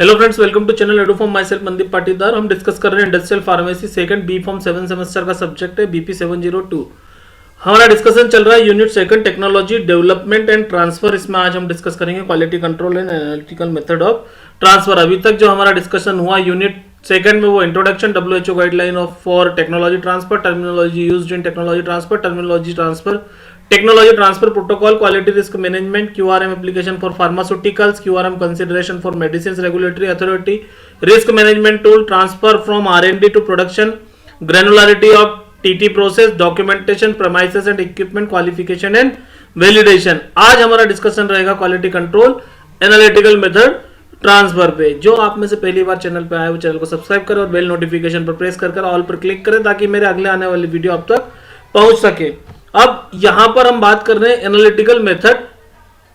Hello friends, welcome to channel Edu Pharm. Myself Mandeep Patidar. हम discuss कर रहे हैं industrial pharmacy second B Pharm 7 semester का subject है बीपी 702। हमारा डिस्कशन चल रहा है unit second technology development and transfer. इसमें आज हम डिस्कस करेंगे quality control and analytical method of transfer. अभी तक जो हमारा डिस्कशन हुआ यूनिट सेकंड में वो introduction, WHO guideline of for technology transfer, terminology used in technology transfer, terminology transfer, technology transfer protocol, quality risk management, QRM application for pharmaceuticals, QRM consideration for medicine regulatory authority, risk management tool, transfer from R&D to production, granularity of TT process, documentation, premises and equipment, qualification and validation. आज हमारा discussion रहेगा quality control analytical method transfer पे। जो आप में से पहली बार channel पे आए वो चैनल को सब्सक्राइब करें और बेल नोटिफिकेशन पर प्रेस कर ऑल पर क्लिक करें ताकि मेरे अगले आने वाली वीडियो आप तक पहुंच सके। अब यहां पर हम बात कर रहे हैं एनालिटिकल मेथड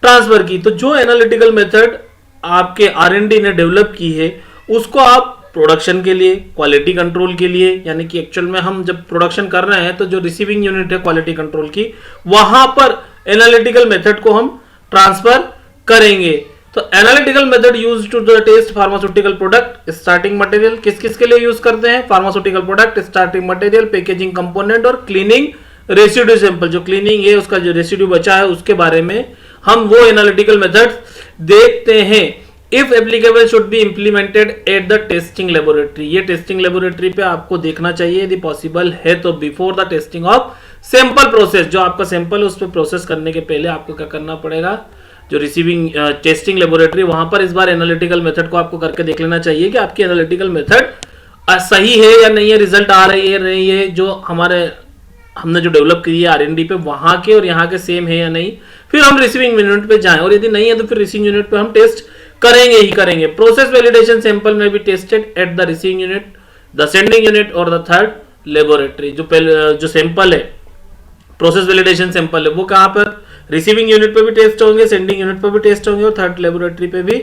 ट्रांसफर की। तो जो एनालिटिकल मेथड आपके R&D ने डेवलप की है उसको आप प्रोडक्शन के लिए, क्वालिटी कंट्रोल के लिए, यानी कि एक्चुअल में हम जब प्रोडक्शन कर रहे हैं तो जो रिसीविंग यूनिट है क्वालिटी कंट्रोल की, वहां पर एनालिटिकल मेथड को हम ट्रांसफर करेंगे। तो analytical method used to the test pharmaceutical product starting material. किस किस के लिए यूज करते हैं? Pharmaceutical product, starting material, packaging component और क्लीनिंग रेसिड्यू सैंपल। जो क्लीनिंग है उसका जो रेसिड्यू बचा है उसके बारे में हम वो एनालिटिकल मेथड देखते हैं। If applicable should be implemented at the testing laboratory. ये टेस्टिंग लेबोरेटरी पे आपको देखना चाहिए यदि पॉसिबल है तो before the testing of sample process. जो आपका सैंपल है उस पर प्रोसेस करने के पहले आपको क्या करना पड़ेगा? जो रिसीविंग टेस्टिंग लेबोरेटरी वहां पर इस बार एनालिटिकल मेथड को आपको करके देख लेना चाहिए कि आपकी एनालिटिकल मेथड सही है या नहीं है, रिजल्ट आ रही है नहीं है, जो हमने जो डेवलप की है R&D पे वहां के और यहाँ के सेम है या नहीं। फिर हम रिसीविंग यूनिट पे जाएं और यदि नहीं है तो फिर रिसीविंग यूनिट पे हम टेस्ट करेंगे ही करेंगे। प्रोसेस वैलिडेशन सैंपल में भी tested at the receiving unit, the sending unit और द थर्ड लेबोरेटरी। जो सैंपल है, प्रोसेस वैलिडेशन सैंपल है, वो कहां पर? रिसीविंग यूनिट पे भी टेस्ट होंगे, सेंडिंग यूनिट पे भी टेस्ट होंगे और थर्ड लेबोरेटरी पे भी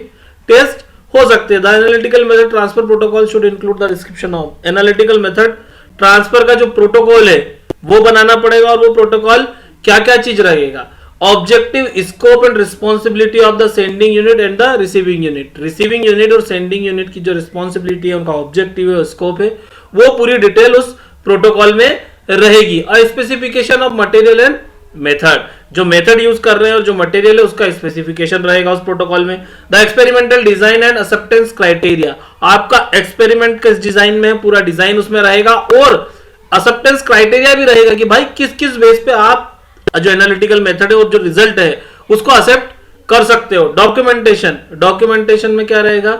टेस्ट हो सकते हैं। The analytical method transfer protocol should include the description of. Analytical method transfer का जो प्रोटोकॉल है वो बनाना पड़ेगा और वो प्रोटोकॉल क्या क्या चीज रहेगा? Objective, scope and responsibility of the sending unit and the receiving unit. Receiving unit और सेंडिंग यूनिट की जो रिस्पॉन्सिबिलिटी है, उनका ऑब्जेक्टिव है, स्कोप है, वो पूरी डिटेल उस प्रोटोकॉल में रहेगी। और specification of material and method, जो मेथड यूज कर रहे हैं और जो मटेरियल है उसका स्पेसिफिकेशन रहेगा उस प्रोटोकॉल में। The experimental design and acceptance criteria, आपका एक्सपेरिमेंट किस डिजाइन में, पूरा डिजाइन उसमें रहेगा और एक्सेप्टेंस क्राइटेरिया भी रहेगा कि भाई किस किस बेस पे आप जो एनालिटिकल मेथड है और जो रिजल्ट है उसको एक्सेप्ट कर सकते हो। डॉक्यूमेंटेशन, डॉक्यूमेंटेशन में क्या रहेगा?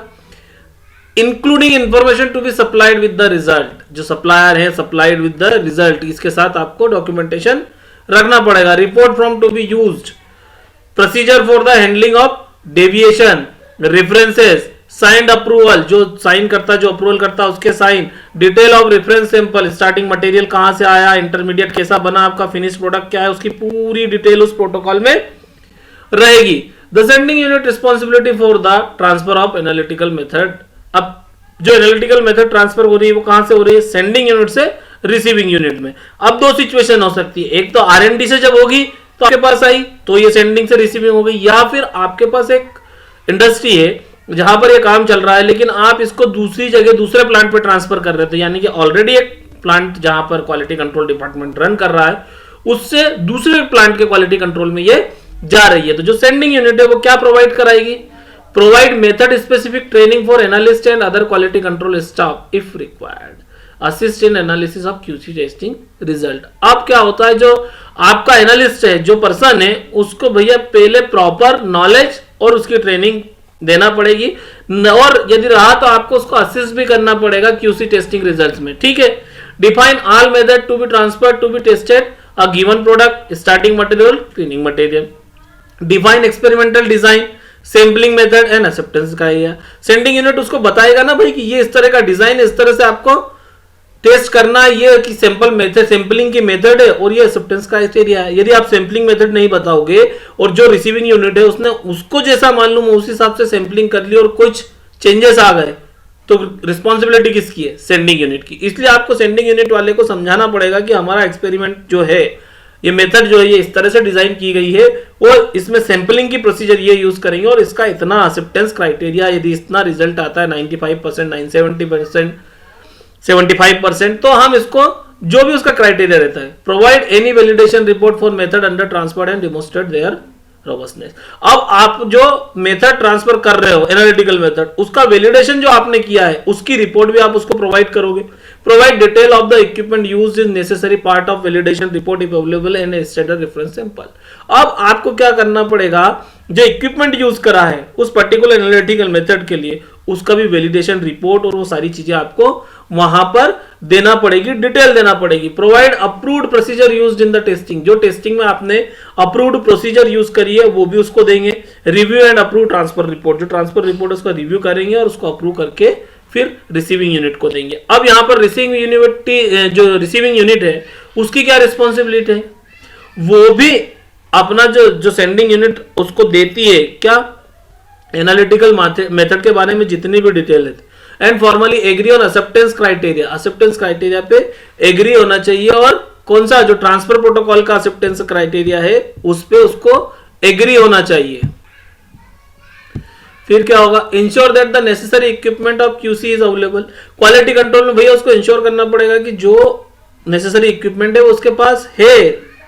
Including information to be supplied with the result. जो सप्लायर है सप्लाइड विद द रिजल्ट, इसके साथ आपको डॉक्यूमेंटेशन रखना पड़ेगा। Report from to be used, procedure for the handling of deviation, references, signed approval, जो साइन करता, जो अप्रूवल करता उसके sign, detail of reference sample, starting material कहां से आया, इंटरमीडिएट कैसा बना, आपका फिनिश प्रोडक्ट क्या है, उसकी पूरी डिटेल उस प्रोटोकॉल में रहेगी। The sending unit responsibility for the transfer of analytical method. अब जो एनालिटिकल मेथड ट्रांसफर हो रही है वो कहां से हो रही है? सेंडिंग यूनिट से रिसीविंग यूनिट में। अब दो सिचुएशन हो सकती है, एक तो R&D से जब होगी तो आपके पास आई तो ये सेंडिंग से रिसीविंग हो गई, या फिर आपके पास एक इंडस्ट्री है जहां पर ये काम चल रहा है लेकिन आप इसको दूसरी जगह दूसरे प्लांट पे ट्रांसफर कर रहे थे, यानी कि ऑलरेडी एक प्लांट जहां पर क्वालिटी कंट्रोल डिपार्टमेंट रन कर रहा है उससे दूसरे प्लांट के क्वालिटी कंट्रोल में ये जा रही है। तो जो सेंडिंग यूनिट है वो क्या प्रोवाइड कराएगी? Provide method specific training for analyst and other quality control staff if required, assist in analysis of QC testing result. अब क्या होता है, जो आपका एनालिस्ट है, जो पर्सन है, उसको भैया पहले प्रॉपर नॉलेज और उसकी ट्रेनिंग देना पड़ेगी और यदि रहा तो आपको उसको असिस्ट भी करना पड़ेगा QC टेस्टिंग रिजल्ट्स में। ठीक है। Define all method to be transferred to be tested a given product, starting material, cleaning material. Define experimental design, sampling method and acceptance criteria. Sending unit उसको बताएगा ना भाई कि ये इस तरह का डिजाइन, इस तरह से आपको टेस्ट करना है, ये कि सैंपल मेथड, सैंपलिंग की मेथड है और ये एक्सेप्टेंस क्राइटेरिया है। यदि आप सैंपलिंग मेथड नहीं बताओगे और जो रिसीविंग यूनिट है उसने उसको जैसा मालूम हो उस हिसाब से सैंपलिंग कर ली और कुछ चेंजेस आ गए तो रिस्पॉन्सिबिलिटी किसकी है? सेंडिंग यूनिट की। इसलिए आपको सेंडिंग यूनिट वाले को समझाना पड़ेगा कि हमारा एक्सपेरिमेंट जो है ये मेथड जो है ये इस तरह से डिजाइन की गई है और इसमें सैंपलिंग की प्रोसीजर ये यूज करेंगे और इसका इतना एक्सेप्टेंस क्राइटेरिया, यदि इतना रिजल्ट आता है 95%, 970%, 75%, तो हम इसको जो भी उसका क्राइटेरिया रहता है, provide any validation report for method under transfer and demonstrate their robustness. अब आप जो मेथड ट्रांसफर कर रहे हो एनालिटिकल मेथड, उसका वैलिडेशन जो आपने किया है उसकी रिपोर्ट भी आप उसको प्रोवाइड करोगे। Provide detail of the equipment used in necessary part of validation report if available in standard reference sample. अब आपको क्या करना पड़ेगा, जो इक्विपमेंट यूज करा है उस पर्टिकुलर एनालिटिकल मेथड के लिए, उसका भी वैलिडेशन रिपोर्ट और वो सारी चीजें आपको वहां पर देना पड़ेगी, डिटेल देना पड़ेगी। Provide approved procedure used in the testing, जो टेस्टिंग में आपने अप्रूव्ड प्रोसीजर यूज करी है वो भी उसको देंगे। Review and approve transfer report, जो ट्रांसफर रिपोर्ट उसका रिव्यू करेंगे और उसको अप्रूव करके फिर रिसीविंग यूनिट को देंगे। अब यहां पर रिसीविंग यूनिट है उसकी क्या रिस्पॉन्सिबिलिटी है, वो भी अपना जो सेंडिंग यूनिट उसको देती है क्या, एनालिटिकल मेथड के बारे में जितनी भी डिटेल है, and formally agree on acceptance criteria, acceptance criteria पे एग्री होना चाहिए। और कौन सा जो ट्रांसफर प्रोटोकॉल का एक्सेप्टेंस क्राइटेरिया है उस पे उसको एग्री होना चाहिए। फिर क्या होगा, ensure that the necessary equipment of QC is available. Quality control में भैया उसको इंश्योर करना पड़ेगा कि जो नेसेसरी इक्विपमेंट है वो उसके पास है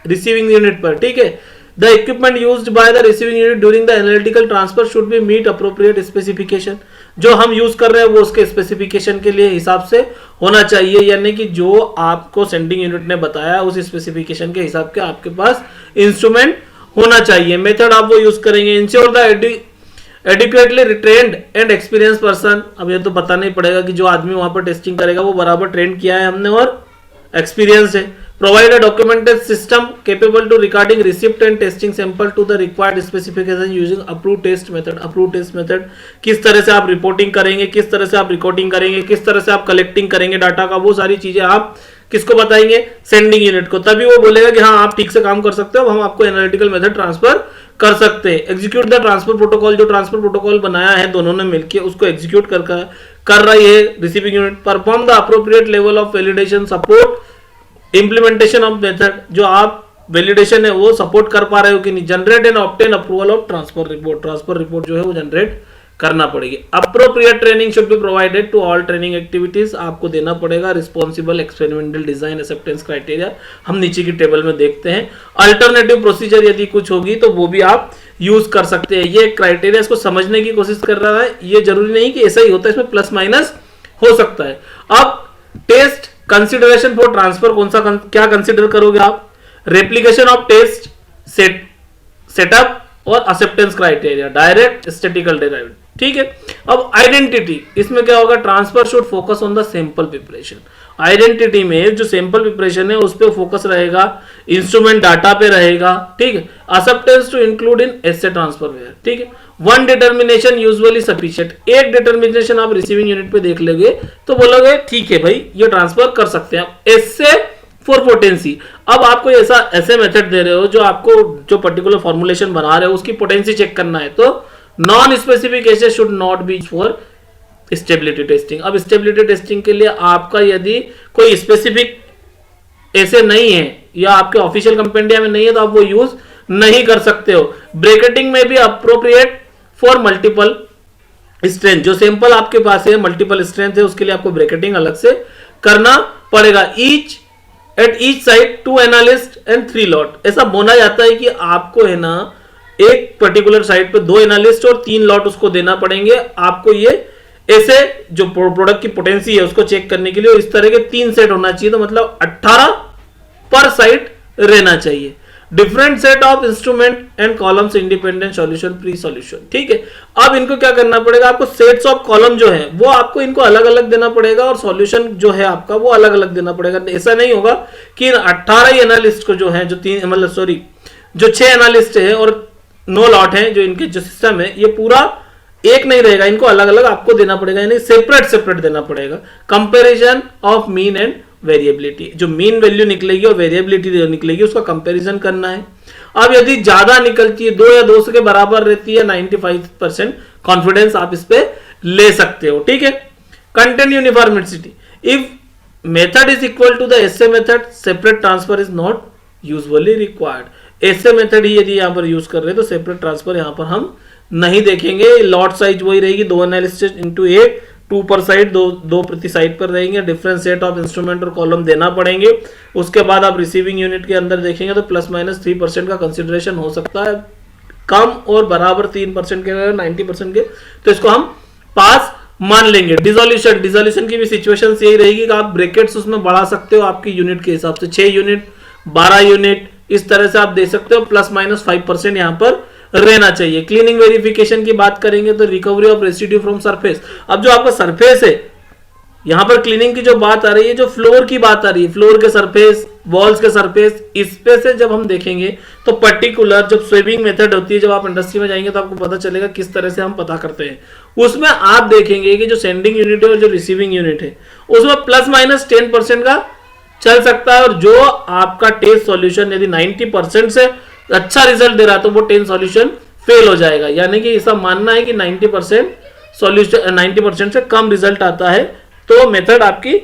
रिसीविंग यूनिट पर, ठीक है। The equipment used by the receiving unit during the analytical transfer should be meet appropriate specification. जो हम यूज कर रहे हैं वो उसके स्पेसिफिकेशन के लिए हिसाब से होना चाहिए, यानी कि जो आपको सेंडिंग यूनिट ने बताया उस स्पेसिफिकेशन के हिसाब के आपके पास इंस्ट्रूमेंट होना चाहिए। मेथड आप वो यूज करेंगे। Ensure the adequately trend and experience person. अब ये तो बताना ही पड़ेगा कि जो आदमी वहां पर टेस्टिंग करेगा वो बराबर ट्रेंड किया है हमने और एक्सपीरियंस है। Provide a documented system capable to recording receipt and testing sample to the required specification using approved test method। approved test method किस तरह से आप रिपोर्टिंग करेंगे, किस तरह से आप रिकॉर्डिंग करेंगे, किस तरह से आप कलेक्टिंग करेंगे डाटा का, वो सारी चीजें आप किसको बताएंगे, सेंडिंग यूनिट को। तभी वो बोलेगा कि हाँ आप ठीक से काम कर सकते हो, हम आपको एनालिटिकल मेथड ट्रांसफर कर सकते हैं। एग्जीक्यूट द ट्रांसफर प्रोटोकॉल, जो ट्रांसफर प्रोटोकॉल बनाया है दोनों ने मिलकर उसको एग्जीक्यूट कर रही है receiving unit. Perform the appropriate level of validation support implementation of method, जो आप वैलिडेशन है वो सपोर्ट कर पा रहे हो कि नहीं। Generate and obtain approval of transfer report, transfer report जो है वो जनरेट करना पड़ेगी। Appropriate training should be provided to all training activities, आपको देना पड़ेगा। Responsible experimental design acceptance criteria हम नीचे की टेबल में देखते हैं। अल्टरनेटिव प्रोसीजर यदि कुछ होगी तो वो भी आप यूज कर सकते हैं। ये क्राइटेरिया इसको समझने की कोशिश कर रहा है, ये जरूरी नहीं कि ऐसा ही होता है, इसमें प्लस माइनस हो सकता है। अब टेस्ट कंसिडरेशन फॉर ट्रांसफर कौन सा क्या कंसिडर करोगे आप, रेप्लिकेशन ऑफ टेस्ट सेटअप और acceptance criteria, direct statistical derived, ठीक है। अब आइडेंटिटी, इसमें क्या होगा, transfer should focus on the sample preparation. Identity में जो सैंपल प्रिपरेशन है उस पर फोकस रहेगा, इंस्ट्रूमेंट डाटा पे रहेगा, ठीक है। Acceptance to include in assay transfer where, ठीक है। वन डिटर्मिनेशन यूजुअली सफिशिएंट, एक डिटर्मिनेशन आप रिसीविंग यूनिट पे देख लोगे तो बोलोगे ठीक है भाई ये ट्रांसफर कर सकते हैं। एसे फॉर पोटेंसी, अब आपको ऐसे मेथड दे रहे हो जो आपको जो पर्टिकुलर फॉर्मुलेशन बना रहे हो उसकी पोटेंसी चेक करना है, तो non specific essay should not be for stability testing. अब स्टेबिलिटी टेस्टिंग के लिए आपका यदि कोई स्पेसिफिक ऐसे नहीं है या आपके ऑफिशियल कंपेंडिया में नहीं है तो आप वो यूज नहीं कर सकते हो। ब्रैकेटिंग में भी अप्रोप्रिएट फॉर मल्टीपल स्ट्रेंथ, जो सैंपल आपके पास है मल्टीपल स्ट्रेंथ है उसके लिए आपको ब्रैकेटिंग अलग से करना पड़ेगा। At each side 2 analyst and 3 lot, ऐसा बोला जाता है कि आपको है ना एक पर्टिकुलर साइड पे 2 एनालिस्ट और 3 लॉट उसको देना पड़ेंगे। आपको ये ऐसे जो प्रोडक्ट की पोटेंसी है उसको चेक करने के लिए इस तरह के 3 सेट होना चाहिए, तो मतलब 18 पर साइड रहना चाहिए। Different set of instrument and columns independent solution pre solution, ठीक है। अब इनको क्या करना पड़ेगा, आपको सेट्स ऑफ कॉलम जो है वो आपको इनको अलग अलग देना पड़ेगा और सॉल्यूशन जो है आपका वो अलग अलग देना पड़ेगा। ऐसा नहीं होगा कि 18 एनालिस्ट को जो है जो 6 एनालिस्ट है और 9 लॉट है जो इनके जो सिस्टम है ये पूरा एक नहीं रहेगा, इनको अलग अलग आपको देना पड़ेगा, यानी सेपरेट देना पड़ेगा। Comparison of mean and variability, जो मीन वैल्यू निकलेगी और वेरिएबिलिटी निकलेगी उसका कंपैरिजन करना है। अब यदि ज्यादा निकलती है 2 या 2 के बराबर रहती है 95% कॉन्फिडेंस आप इस पे ले सकते हो, ठीक है। Content uniformity, if method is equal to the assay method separate transfer is not usually required. ऐसे मेथड ही यदि यहाँ पर यूज कर रहे हैं तो सेपरेट ट्रांसफर यहाँ पर हम नहीं देखेंगे। लॉट साइज वही रहेगी, 2 एनालिसिस इंटू 8, 2 पर साइड, दो प्रति साइड पर रहेंगे। डिफरेंट सेट ऑफ इंस्ट्रूमेंट और कॉलम देना पड़ेंगे। उसके बाद आप रिसीविंग यूनिट के अंदर देखेंगे तो ±3% का कंसिडरेशन हो सकता है, कम और बराबर 3% के 90% के, तो इसको हम पास मान लेंगे। डिसोल्यूशन की भी सिचुएशन यही रहेगी कि आप ब्रैकेट्स उसमें बढ़ा सकते हो आपकी यूनिट के हिसाब से, 6 यूनिट, 12 यूनिट, इस तरह से आप दे सकते हो। ±5% यहाँ पर रहना चाहिए। क्लीनिंग वेरिफिकेशन की बात करेंगे तो recovery of residue from surface. अब जो आपका सरफेस है, यहां पर क्लीनिंग की जो बात आ रही है, जो फ्लोर की बात आ रही है, फ्लोर के सरफेस, वॉल्स के सरफेस, इस पे से जब हम देखेंगे तो पर्टिकुलर जब स्वीपिंग मेथड होती है, जब आप इंडस्ट्री में जाएंगे तो आपको पता चलेगा किस तरह से हम पता करते हैं। उसमें आप देखेंगे कि जो सेंडिंग यूनिट है और जो रिसीविंग यूनिट है उसमें ±10% का चल सकता है, और जो आपका टेस्ट सॉल्यूशन यदि 90% से अच्छा रिजल्ट दे रहा है तो वो 10 सॉल्यूशन फेल हो जाएगा। यानी कि ऐसा मानना है कि 90% सॉल्यूशन 90% से कम रिजल्ट आता है तो मेथड आपकी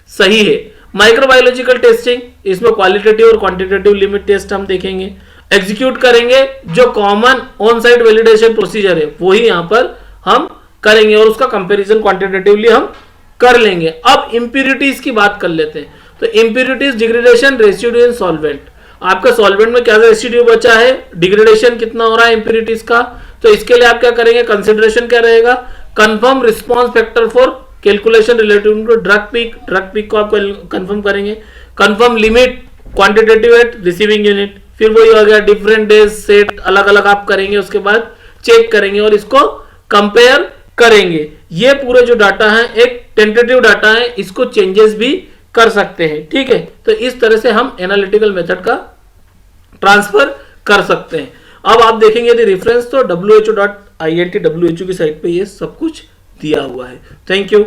सही है। माइक्रोबायोलॉजिकल टेस्टिंग, इसमें क्वालिटेटिव और क्वांटिटेटिव लिमिट टेस्ट हम देखेंगे, एग्जीक्यूट करेंगे। जो common on site validation procedure है वही यहां पर हम करेंगे और उसका कंपैरिजन क्वांटिटेटिवली हम कर लेंगे। अब इंप्यूरिटीज की बात कर लेते हैं। तो इंप्यूरिटीज, डिग्रेडेशन, रेसिड्यू इन सॉल्वेंट, आपका सॉल्वेंट में क्या रेसिड्यू बचा है, डिग्रेडेशन कितना हो रहा है इंप्यूरिटीज का, तो इसके लिए आप क्या करेंगे, कंसिडरेशन क्या रहेगा, confirm response factor for calculation related to drug peak को आप कंफर्म करेंगे, confirm limit quantitative at receiving unit, फिर वही हो गया डिफरेंट डेज सेट अलग अलग आप करेंगे, उसके बाद चेक करेंगे और इसको कंपेयर करेंगे। ये पूरे जो डाटा है एक टेंटेटिव डाटा है, इसको चेंजेस भी कर सकते हैं, ठीक है। तो इस तरह से हम एनालिटिकल मेथड का ट्रांसफर कर सकते हैं। अब आप देखेंगे यदि रेफरेंस तो who.int WHO की साइट पे ये सब कुछ दिया हुआ है। Thank you.